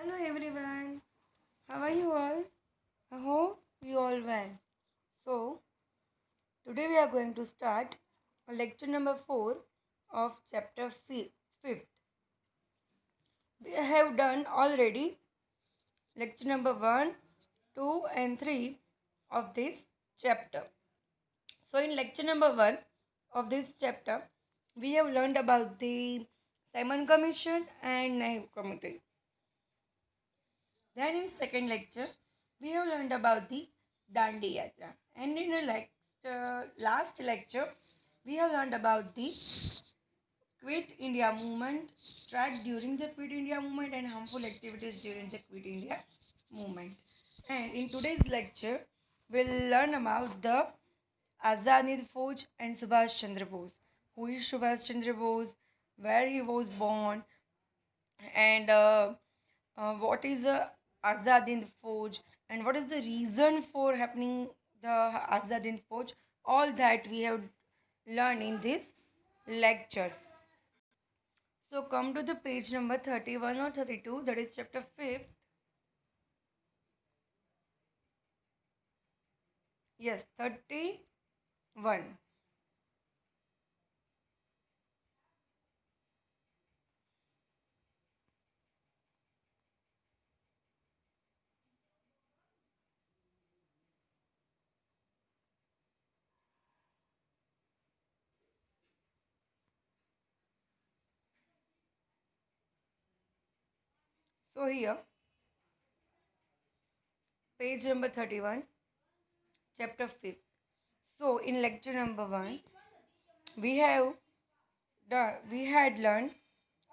Hello everyone, how are you all? I hope you all well. So, today we are going to start lecture number 4 of chapter 5th. We have done already lecture number 1, 2 and 3 of this chapter. So, in lecture number 1 of this chapter, we have learned about the Simon Commission and Nehru Committee. Then in second lecture, we have learned about the Dandi Yatra. And in the last lecture, we have learned about the Quit India movement, strike during the Quit India movement and harmful activities during the Quit India movement. And in today's lecture, we'll learn about the Azad Hind Fauj and Subhash Chandra Bose. Who is Subhash Chandra Bose? Where he was born? And what is a Azad Hind Fauj and what is the reason for happening the Azad Hind Fauj? All that we have learned in this lecture. So come to the page number 31 or 32, that is chapter 5th. Yes, 31. So here, page number 31, chapter 5th. So in lecture number 1, we have we had learned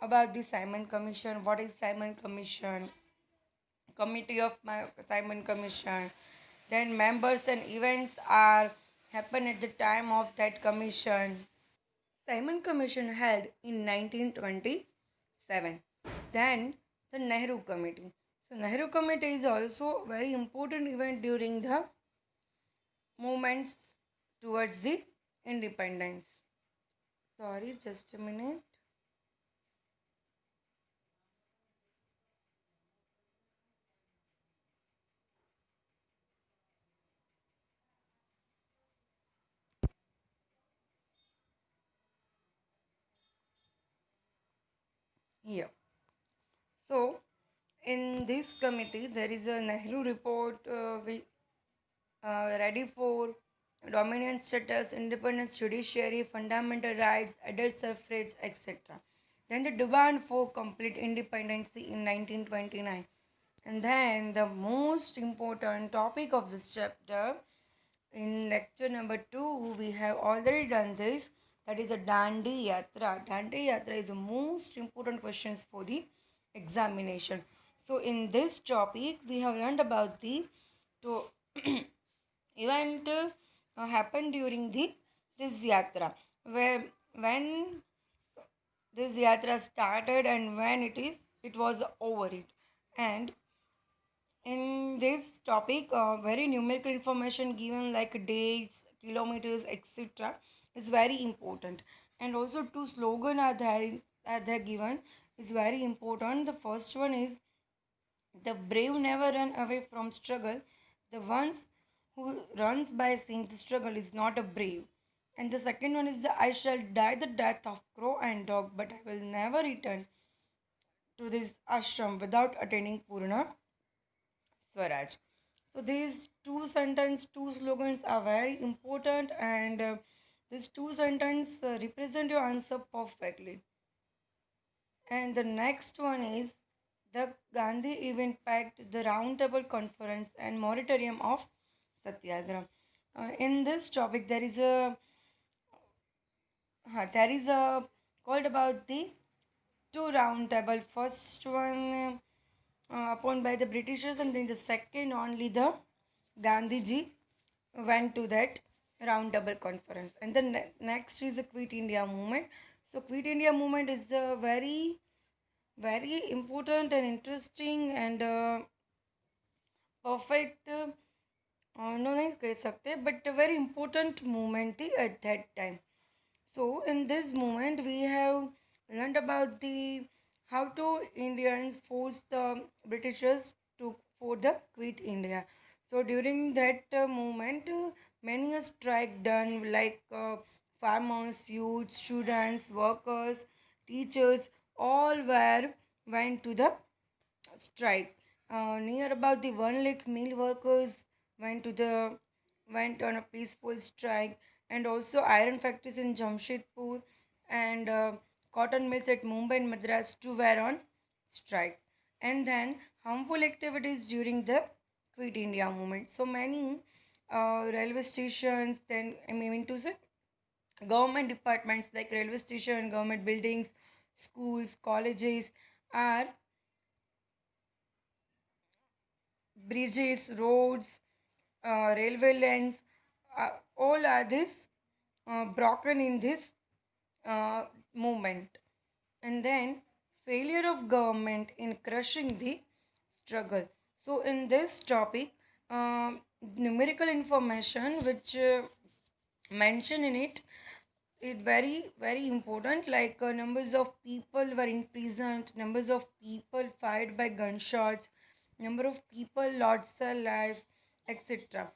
about the Simon Commission. What is Simon Commission? Committee of Simon Commission. Then members and events are happen at the time of that commission. Simon Commission held in 1927. Then the Nehru Committee. So Nehru Committee is also very important event during the movements towards the independence. Sorry, just a minute. Here. So in this committee, there is a Nehru report ready for dominant status, independence, judiciary, fundamental rights, adult suffrage, etc. Then the demand for complete independence in 1929. And then the most important topic of this chapter in lecture number 2, we have already done this. That is a Dandi Yatra. Dandi Yatra is the most important questions for the examination. So in this topic, we have learned about the to event happened during the this yatra, where when this yatra started and when it was over it. And in this topic, very numerical information given like dates, kilometers, etc. is very important. And also two slogan are there given is very important. The first one is the brave never run away from struggle. The ones who runs by seeing the struggle is not a brave. And the second one is the I shall die the death of crow and dog, but I will never return to this ashram without attaining Purna Swaraj. So these two slogans are very important, and these two sentences represent your answer perfectly. And the next one is the Gandhi event packed the Roundtable Conference and moratorium of Satyagraha. In this topic, there is a called about the two roundtable. First one upon by the Britishers, and then the second only the Gandhiji went to that roundtable conference. And the next is the Quit India movement. So Quit India movement is a very important and interesting and perfect नो नहीं कह सकते but very important movement थी at that time so in this movement we have learned about the how to Indians forced the Britishers to for the quit India. So during that movement, many a strike done like farmers, youth, students, workers, teachers, all were went to the strike. Near about the 1 lakh mill workers went to the went on a peaceful strike, and also iron factories in Jamshedpur and cotton mills at Mumbai and Madras too were on strike. And then harmful activities during the Quit India movement. So many railway stations, then I mean to say government departments like railway station, government buildings, schools, colleges are bridges, roads, railway lines, all are this broken in this movement. And then failure of government in crushing the struggle. So in this topic, numerical information which mentioned in it is very important, like numbers of people were imprisoned, numbers of people fired by gunshots, number of people lost their life, etc.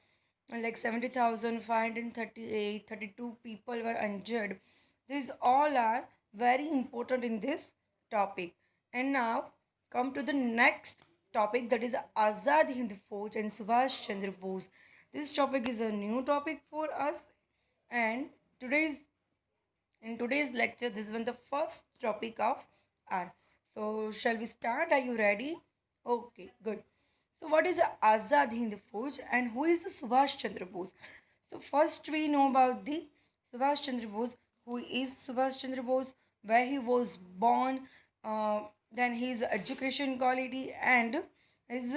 Like 70,538, 32 people were injured. These all are very important in this topic. And now come to the next topic, that is Azad Hind Fauj and Subhash Chandra Bose. This topic is a new topic for us, and today's in today's lecture, this was the first topic of R. So, shall we start? Are you ready? Okay, good. So, what is the Azad Hind Fauj and who is the Subhash Chandra Bose? So, first we know about the Subhash Chandra Bose. Who is Subhash Chandra Bose? Where he was born, then his education quality and his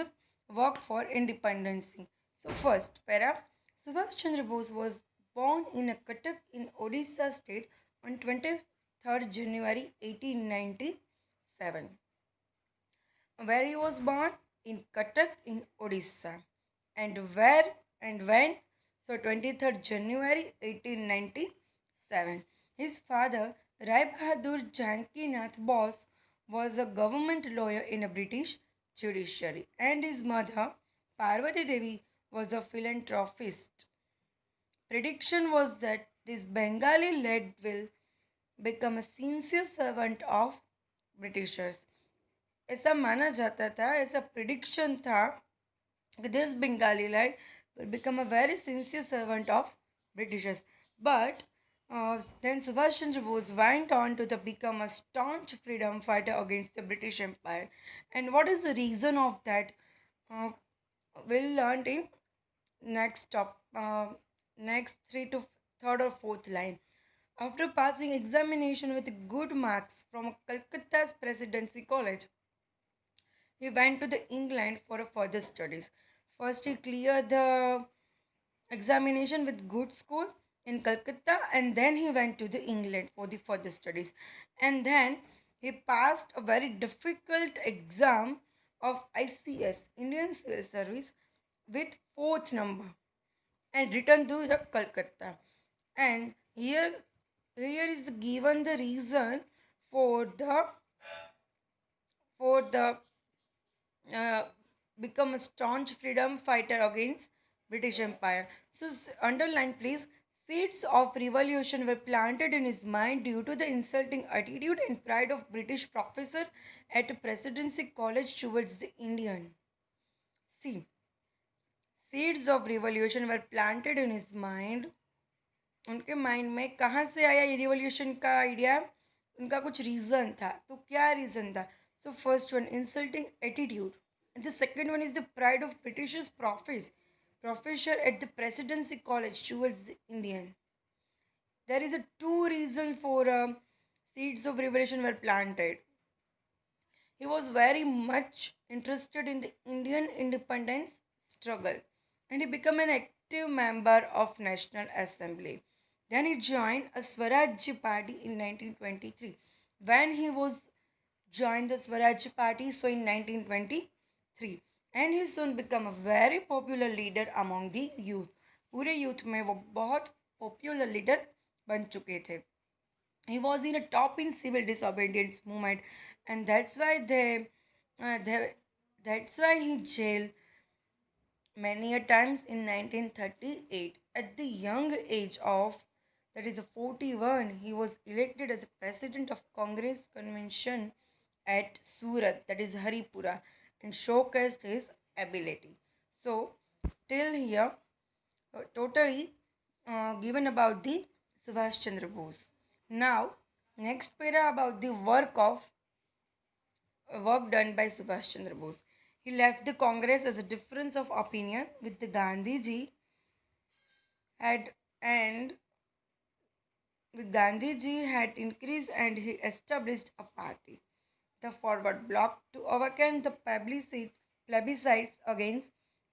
work for independence. So, first, para Subhash Chandra Bose was born in a Cuttack in Odisha state on 23rd January 1897. Where he was born? In Cuttack in Odisha. And where and when? So 23rd January 1897. His father, Rai Bahadur Janakinath Bose, was a government lawyer in a British judiciary, and his mother, Parvati Devi, was a philanthropist. Prediction was that this Bengali lad will become a sincere servant of Britishers. ऐसा माना जाता था, ऐसा prediction था कि this Bengali lad will become a very sincere servant of Britishers. But then Subhash Chandra Bose went on to become a staunch freedom fighter against the British Empire. And what is the reason of that? Uh, we'll learn in next next three to third or fourth line. After passing examination with good marks from Calcutta's Presidency College, he went to the England for further studies. First, he cleared the examination with good score in Calcutta, and then he went to the England for the further studies. And then he passed a very difficult exam of ICS, Indian Civil Service, with fourth number and returned to the Calcutta. And here is given the reason for the uh, become a staunch freedom fighter against British Empire. So underline please. Seeds of revolution were planted in his mind due to the insulting attitude and pride of British professor at Presidency College towards the Indian. See, seeds of revolution were planted in his mind. उनके mind में कहाँ से आया ये revolution का idea? उनका कुछ reason था, तो क्या रीज़न था? So first one, insulting attitude, and the second one is the pride of British's professor at the Presidency College towards the Indian. There is a two reason for seeds of revolution were planted. He was very much interested in the Indian independence struggle, and he became an active member of National Assembly. Then he joined a Swaraj Party in 1923. When he was joined the Swaraj Party, so in 1923, and he soon became a very popular leader among the youth. पूरे youth में वो बहुत popular leader बन चुके थे. He was in a top in civil disobedience movement and they that's why he jailed many a times in 1938. At the young age of, that is, 41, he was elected as a president of Congress convention at Surat, that is Haripura, and showcased his ability. So, till here, totally given about the Subhash Chandra Bose. Now, next para about the work done by Subhash Chandra Bose. He left the Congress as a difference of opinion with the Gandhiji had and with Gandhiji had increased and he established a party, the Forward Bloc, to overcome the plebiscites against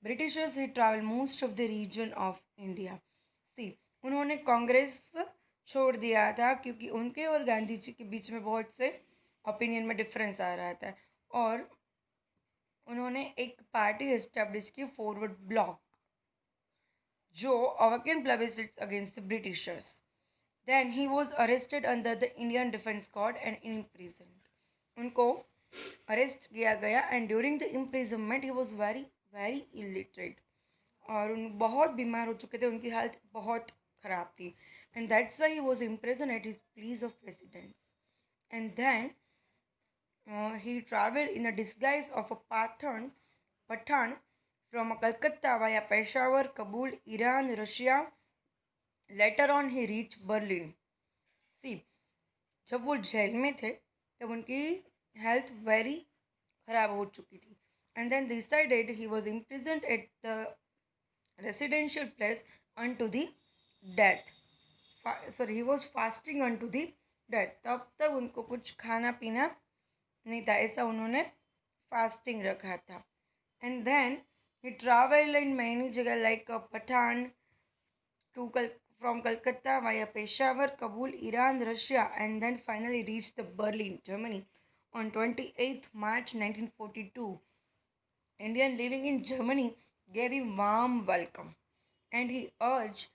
Britishers. He traveled most of the region of India. सी उन्होंने कांग्रेस छोड़ दिया था क्योंकि उनके और गांधी जी के बीच में बहुत से ओपिनियन में डिफरेंस आ रहा था, और उन्होंने एक पार्टी एस्टेब्लिश की, फॉरवर्ड ब्लॉक, जो overcame plebiscites against the Britishers. Then he was arrested under the Indian Defence Code and imprisoned. उनको अरेस्ट किया गया and during the imprisonment he was very very illiterate, और उन बहुत बीमार हो चुके थे, उनकी हालत बहुत ख़राब थी, and that's why he was imprison at his place of residence. And then he traveled in the disguise of a Pathan from Calcutta via Peshawar, Kabul, Iran, Russia. Later on, he reached Berlin. See, जब वो jail में थे तब उनकी health very ख़राब हो चुकी थी, and then decided he was imprisoned at the residential place unto the death. Sorry, he was fasting unto the death. तब तक उनको कुछ खाना पीना नहीं था, ऐसा उन्होंने फास्टिंग रखा था. And then he travel in many जगह like Pathan to from Calcutta via Peshawar, Kabul, Iran, Russia, and then finally reached the Berlin, Germany on 28th March 1942. Indian living in Germany gave him warm welcome, and he urged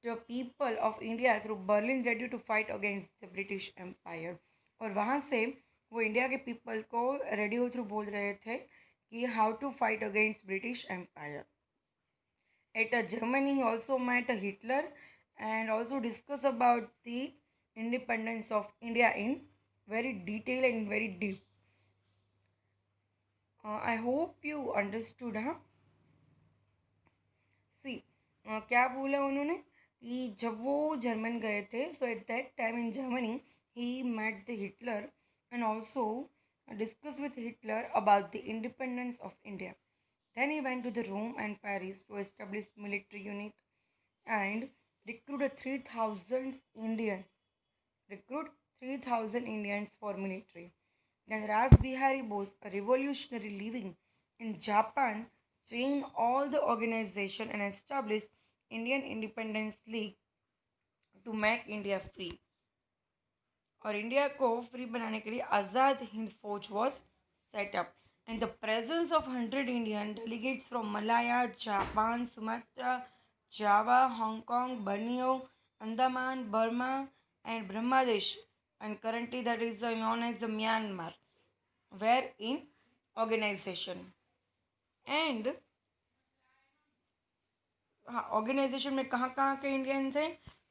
the people of India through Berlin ready to fight against the British Empire. और वहाँ से वो India के people को radio through बोल रहे थे कि how to fight against British empire. At Germany, he also met Hitler and also discussed about the independence of India in very detail and very deep. I hope you understood, huh? See, क्या बोला उन्होंने कि जब वो German गए थे, so at that time in Germany, he met the Hitler and also discussed with Hitler about the independence of India. Then he went to the Rome and Paris to establish military unit and recruited 3,000 Indian recruit 3,000 Indians for military. Then Ras Bihari Bose, a revolutionary living in Japan, trained all the organization and established Indian Independence League to make India free. और India को free बनाने के लिए आज़ाद हिंद फौज was setup and the presence of 100 Indian delegates from Malaya, Japan, Sumatra, Java, Hong Kong, Borneo, Andaman, Burma, and Brahmadesh, and currently that is known as the Myanmar, were in organization. And हाँ, organisation में कहाँ कहाँ के Indian थे?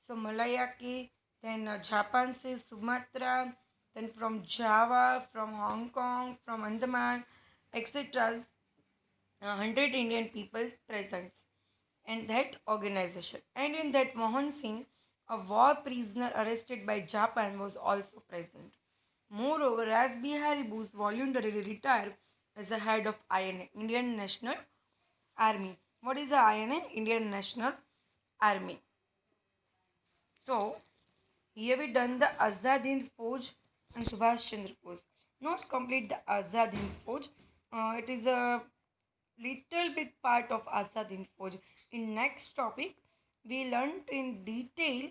सो मलाया के, then Japan से, Sumatra, then from Java, from Hong Kong, from Andaman, etc. 100 Indian people present in that organization. And in that, Mohan Singh, a war prisoner arrested by Japan, was also present. Moreover, Ras Bihari Bose voluntarily retired as the head of INA, Indian National Army. What is the INA? Indian National Army. So, here we done the Azad Hind Fauj and Subhash Chandra Bose. Not complete the Azad Hind Fauj. It is a little big part of Azad Hind Fauj. In next topic, we learned in detail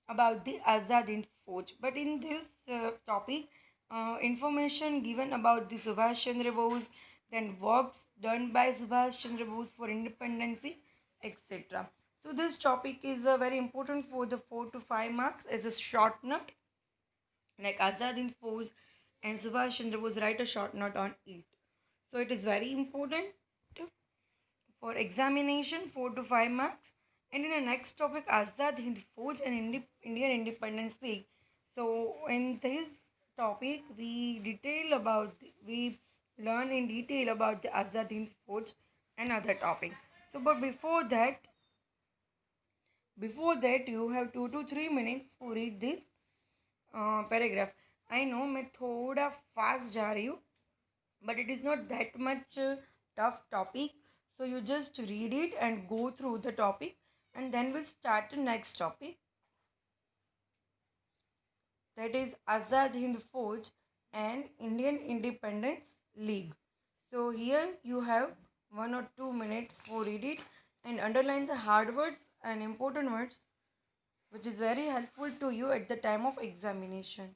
about the Azad Hind Fauj. But in this topic, information given about the Subhash Chandra Bose, then works done by Subhash Chandra Bose for independence, etc. So this topic is very important for the 4 to 5 marks as a short note, like Azad Hind Fauj and Subhash Chandra Bose write a short note on it. So it is very important for examination, 4 to 5 marks. And in the next topic, Azad Hind Fauj and Indian Independence League. So in this topic, we learn in detail about the Azad Hind Fauj and other topic. So, but before that, you have 2 to 3 minutes to read this paragraph. I know मैं थोड़ा fast जा रही हूँ, but it is not that much tough topic. So you just read it and go through the topic, and then we'll start the next topic, that is Azad Hind Fauj and Indian Independence League. So here you have 1 or 2 minutes for read it and underline the hard words and important words, which is very helpful to you at the time of examination.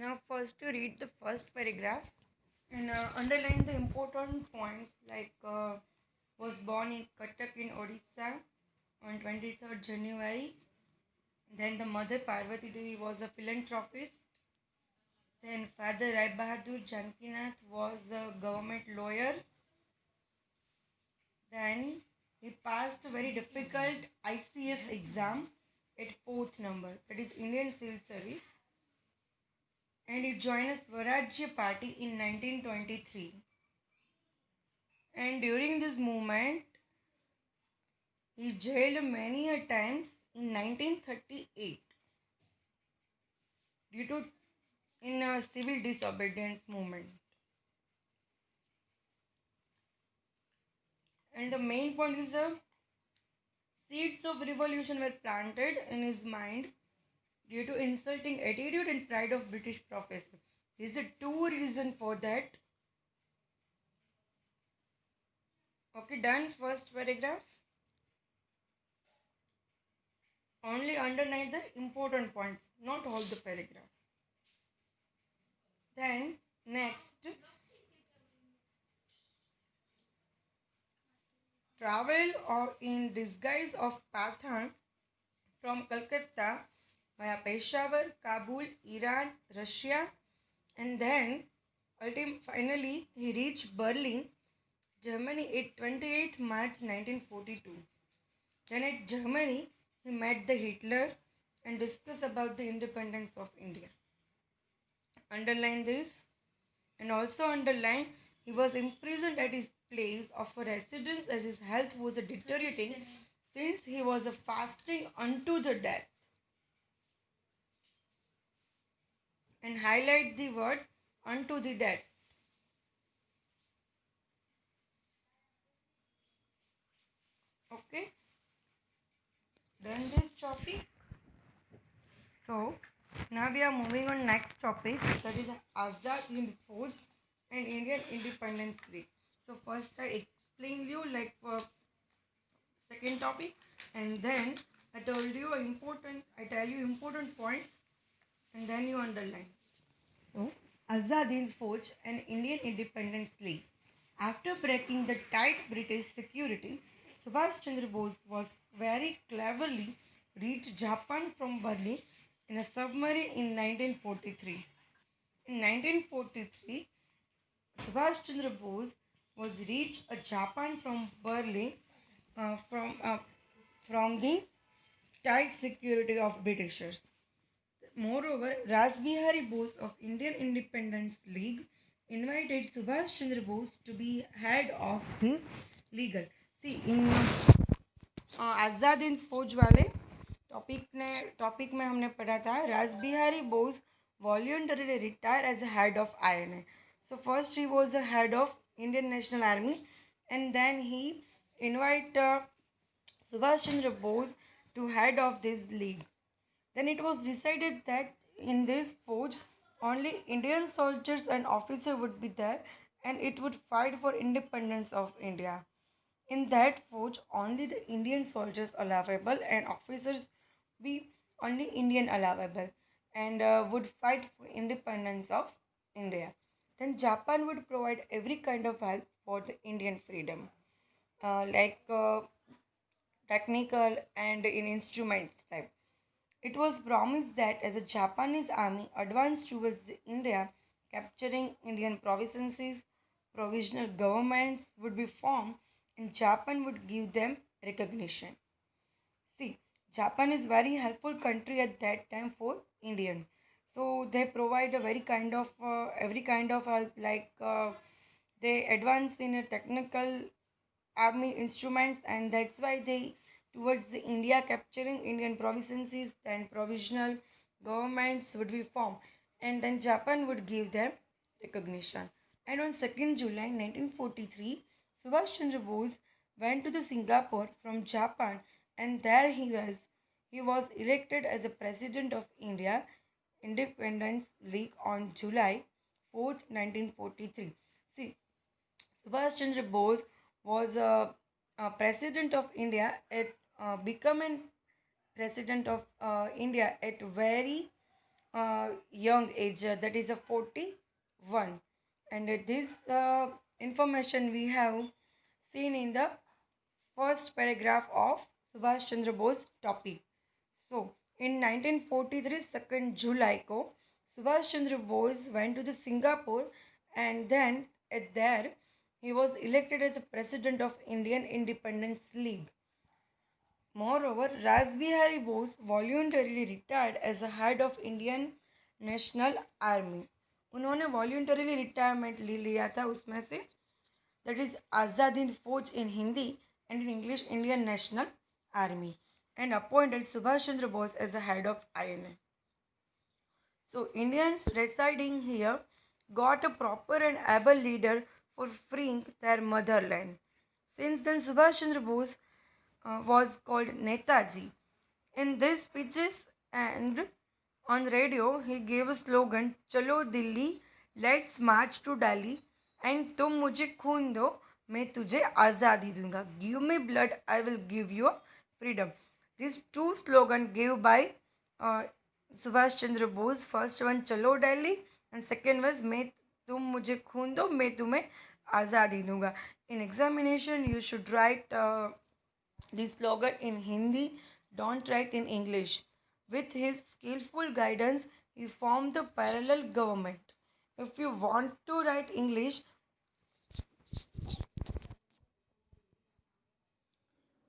Now first you read the first paragraph and underline the important points like was born in Cuttack in Odisha on 23rd January. Then the mother Parvati Devi was a philanthropist. Then father Rai Bahadur Jankinath was a government lawyer. Then he passed a very difficult ICS exam at fourth number, that is Indian Civil Service, and he joined Swarajya Party in 1923. And during this movement, he jailed many a times in 1938 due to in a civil disobedience movement. And the main point is the seeds of revolution were planted in his mind due to insulting attitude and pride of British professor. There is a two reason for that. Okay, done. First paragraph. Only underline the important points, not all the paragraph. Then next, travel or in disguise of Pathan from Calcutta via Peshawar, Kabul, Iran, Russia, and then finally he reached Berlin, Germany at 28th March 1942. Then at Germany he met the Hitler and discussed about the independence of India. Underline this, and also underline he was imprisoned at his place of residence as his health was deteriorating since he was fasting unto the death. And highlight the word unto the death. Okay, done this topic. So now we are moving on next topic, that is Azad Hind Fauj and Indian Independence League. So first I explain you like second topic, and then I tell you important points, and then you underline. So, Azad Hind Fauj and Indian Independence League. After breaking the tight British security, Subhash Chandra Bose was very cleverly reached Japan from Berlin in a submarine in 1943. In 1943, Subhash Chandra Bose was reached Japan from Berlin uh, from uh, from the tight security of Britishers. Moreover, Rasbihari Bose of Indian Independence League invited Subhash Chandra Bose to be head of his legal. See, in आज़ाद हिंद फौज वाले topic में हमने पढ़ा था Rashbehari Bose voluntarily retired as a head of INA. So first he was the head of Indian National Army, and then he invited Subhash Chandra Bose to head of this league. Then it was decided that in this forge only Indian soldiers and officers would be there, and it would fight for independence of India. In that forge, only the Indian soldiers allowable and officers be only Indian allowable and would fight for independence of India. Then Japan would provide every kind of help for the Indian freedom, like technical and in instruments type. It was promised that as a Japanese army advanced towards India, capturing Indian provinces, provisional governments would be formed and Japan would give them recognition. See, Japan is very helpful country at that time for Indian. So they provide a very kind of every kind of help like they advance in a technical army instruments and that's why they towards the India capturing Indian provinces then provisional governments would be formed and then Japan would give them recognition. And on 2nd July 1943, Subhash Chandra Bose went to the Singapore from Japan and there he was elected as a president of India Independence League on July 4th, 1943. See, Subhash Chandra Bose was a president of India at becoming president of India at very young age, that is a 41. And this information we have seen in the first paragraph of Subhash Chandra Bose topic. So, in 1943, 2nd July ko, Subhash Chandra Bose went to the Singapore and then at there he was elected as the president of Indian Independence League. Moreover, Rasbihari Bose voluntarily retired as the head of Indian national army. उन्होंने वॉल्यूंटरीली retirement ले लिया था उसमें से, that is Azad Hind Fauj in Hindi and in English Indian National Army and appointed Subhash Chandra Bose as the head of INA. So Indians residing here got a proper and able leader for freeing their motherland. Since then, Subhash Chandra Bose was called Netaji. In these speeches and on radio, he gave a slogan, "Chalo Delhi, let's march to Delhi, and तुम मुझे खून दो, मैं तुझे आज़ादी दूंगा. Give me blood, I will give you freedom." These two slogans gave by uh, Subhash Chandra Bose. First one, "Chalo Delhi," and second was, "मैं तुम मुझे खून दो, मैं तुम्हें आज़ादी दूंगा." In examination, you should write this slogan in Hindi. Don't write in English. With his skillful guidance, he formed the parallel government. If you want to write English,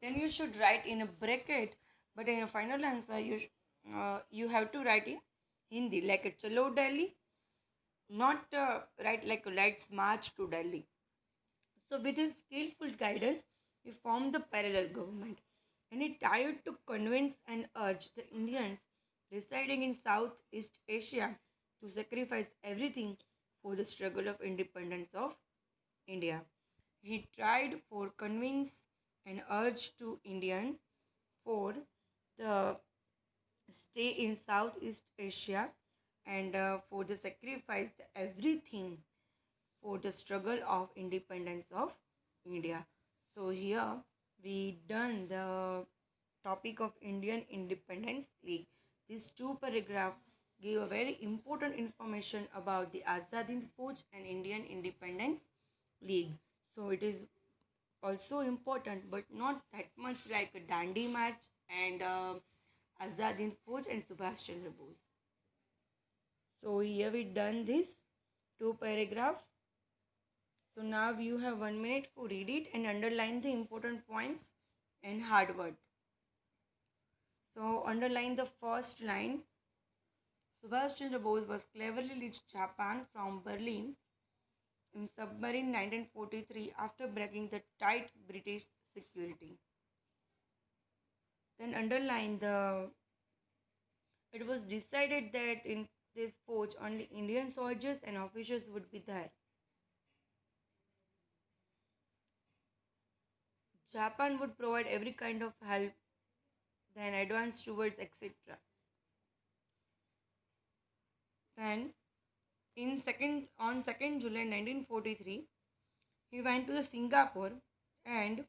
then you should write in a bracket. But in your final answer, you have to write in Hindi, like a Chalo Delhi, not write like let's march to Delhi. So, with his skillful guidance, he formed the parallel government and he tried to convince and urge the Indians residing in Southeast Asia to sacrifice everything for the struggle of independence of India. He tried for convince and urge to Indian for the stay in Southeast Asia and for the sacrifice everything for the struggle of independence of India. So here we done the topic of Indian Independence League. These two paragraphs give a very important information about the Azad Hind Fauj and Indian Independence League. So it is also important, but not that much like a Dandi match and Azad Hind Fauj and Subhash Chandra Bose. So here we done this two paragraph. So now you have 1 minute to read it and underline the important points and hard word. So underline the first line. Subhash Chandra Bose was cleverly led Japan from Berlin in submarine 1943 after breaking the tight British security. Then underline the it was decided that in this forge only Indian soldiers and officers would be there. Japan would provide every kind of help, then advance towards etc. Then on 2nd July 1943, he went to the Singapore and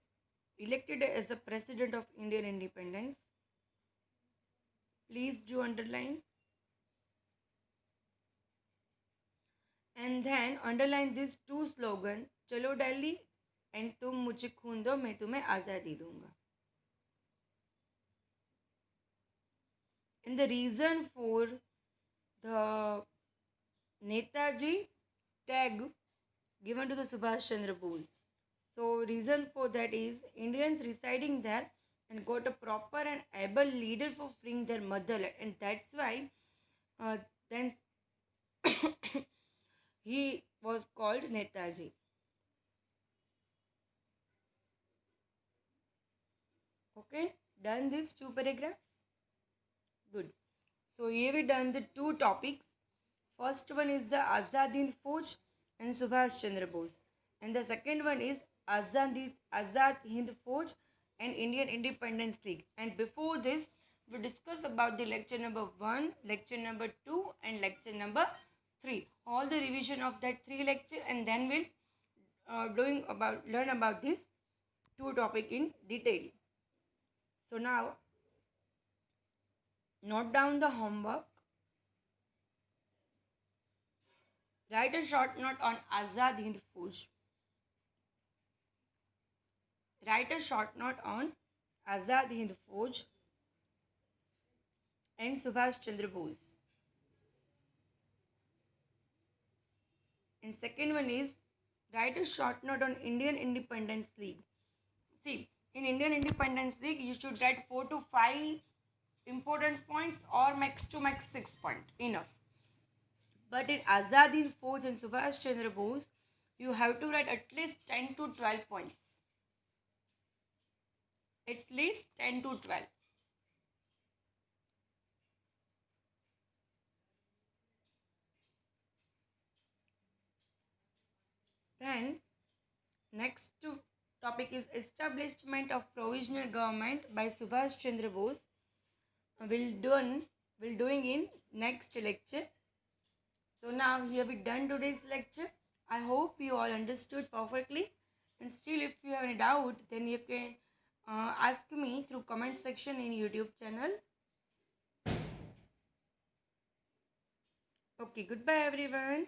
elected as the president of Indian independence. Please do underline. And then underline these two slogan, चलो Delhi and तुम मुझे खून दो मैं तुम्हें आज़ादी दूंगा. And the reason for the Netaji tag given to the Subhash Chandra Bose. So reason for that is Indians residing there and got a proper and able leader for freeing their motherland, and that's why then he was called Netaji. Okay, done these two paragraphs. Good. So here we done the two topics. First one is the Azad Hind Fauj and Subhash Chandra Bose, and the second one is Azad Hind Fauj and Indian Independence League. And before this, we discuss about the lecture number 1, lecture number 2, and lecture number 3. All the revision of that 3 lecture, and then we'll learn about this 2 topic in detail. So now, note down the homework. Write a short note on Azad Hind Fauj. Write a short note on Azad Hind Fauj and Subhash Chandra Bose. And second one is write a short note on Indian Independence League. See, in Indian Independence League, you should write 4 to 5 important points or max to max 6 points. Enough. But in Azad Hind Fauj and Subhash Chandra Bose, you have to write at least 10 to 12 points. At least 10 to 12. Then next topic is establishment of provisional government by Subhash Chandra Bose. We'll doing in next lecture. So now here we done today's lecture. I hope you all understood perfectly. And still, if you have any doubt, then you can ask me through comment section in YouTube channel. Okay, goodbye everyone.